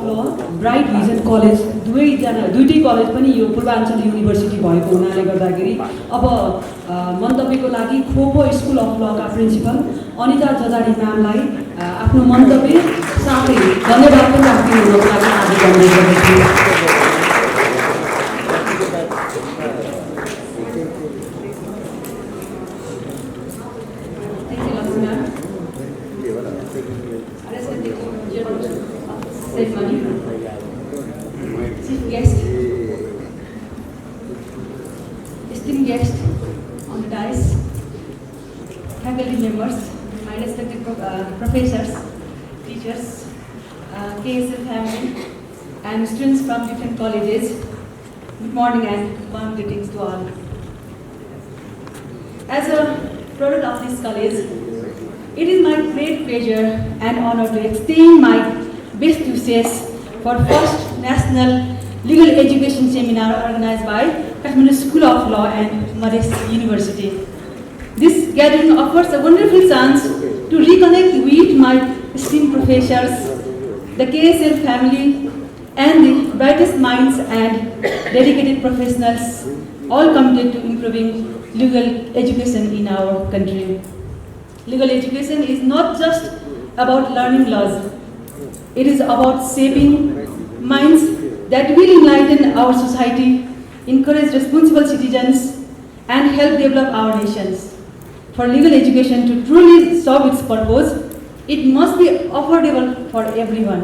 ल bright vision college दुईटै college पनि यो पूर्वाञ्चल युनिभर्सिटी भएको हुनाले गर्दाखेरि अब मन्तव्यको लागि खोपो स्कुल अफ लका प्रिन्सिपल अनिता जजाडी म्यामलाई आफ्नो मन्तव्य साथै धन्यवाद पनि राखिदिनुको लागि आग्रह गर्ने गर्दछु। Chief guest, esteemed guest on the dais, faculty members, my respected professors, teachers, KSL family, and students from different colleges. Good morning and warm greetings to all. As a product of this college, it is my great pleasure and honor to extend my best wishes for first National Legal Education Seminar organized by Kathmandu School of Law and Madras University. This gathering offers a wonderful chance to reconnect with my esteemed professors, the KSL family, and the brightest minds and dedicated professionals, all committed to improving legal education in our country. Legal education is not just about learning laws. It is about shaping minds that will enlighten our society, encourage responsible citizens, and help develop our nations. For legal education to truly serve its purpose, it must be affordable for everyone.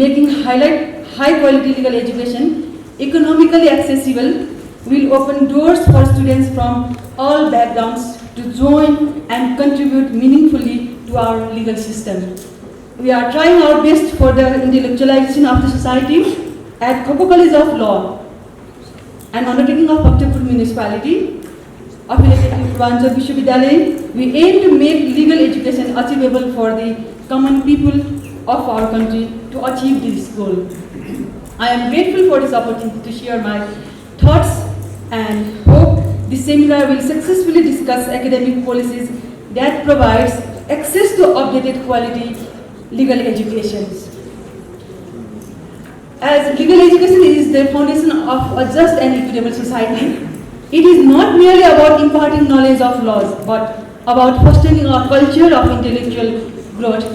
Making high quality legal education economically accessible will open doors for students from all backgrounds to join and contribute meaningfully to our legal system. We are trying our best for the intellectualization of the society at Khopo College of Law, an undertaking of Bhaktapur municipality, affiliated to Purvanchal Vishwavidyalaya. We aim to make legal education achievable for the common people of our country to achieve this goal. I am grateful for this opportunity to share my thoughts and hope this seminar will successfully discuss academic policies that provides access to updated quality legal education. As legal education is the foundation of a just and equitable society, it is not merely about imparting knowledge of laws, but about fostering a culture of intellectual growth.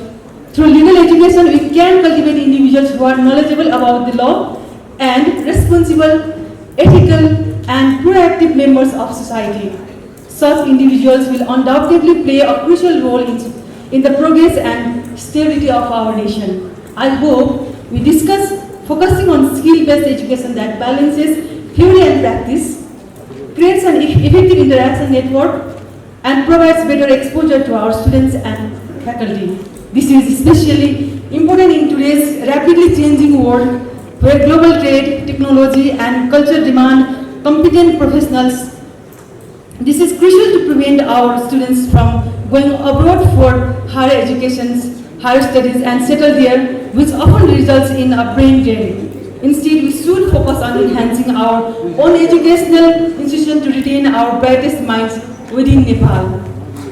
Through legal education, we can cultivate individuals who are knowledgeable about the law and responsible, ethical, and proactive members of society. Such individuals will undoubtedly play a crucial role in the progress and stability of our nation. I hope we discuss focusing on skill-based education that balances theory and practice, creates an effective interaction network, and provides better exposure to our students and faculty. This is especially important in today's rapidly changing world where global trade, technology, and culture demand competent professionals. This is crucial to prevent our students from going abroad for higher studies and settle there, which often results in a brain drain. Instead, we should focus on enhancing our own educational institution to retain our brightest minds within Nepal.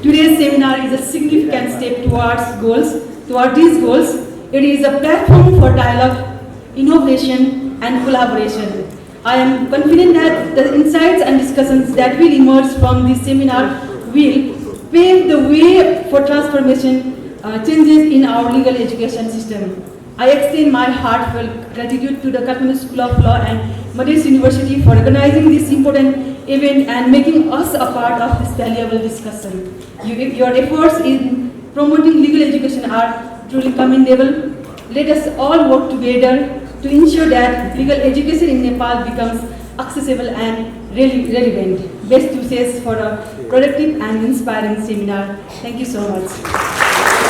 Today's seminar is a significant step toward these goals. It is a platform for dialogue, innovation, and collaboration. I am confident that the insights and discussions that will emerge from this seminar will pave the way for transformation changes in our legal education system. I extend my heartfelt gratitude to the Kathmandu School of Law and Madras University for organizing this important event and making us a part of this valuable discussion. Your efforts in promoting legal education are truly commendable. Let us all work together to ensure that legal education in Nepal becomes accessible and relevant. Best wishes for a productive and inspiring seminar. Thank you so much.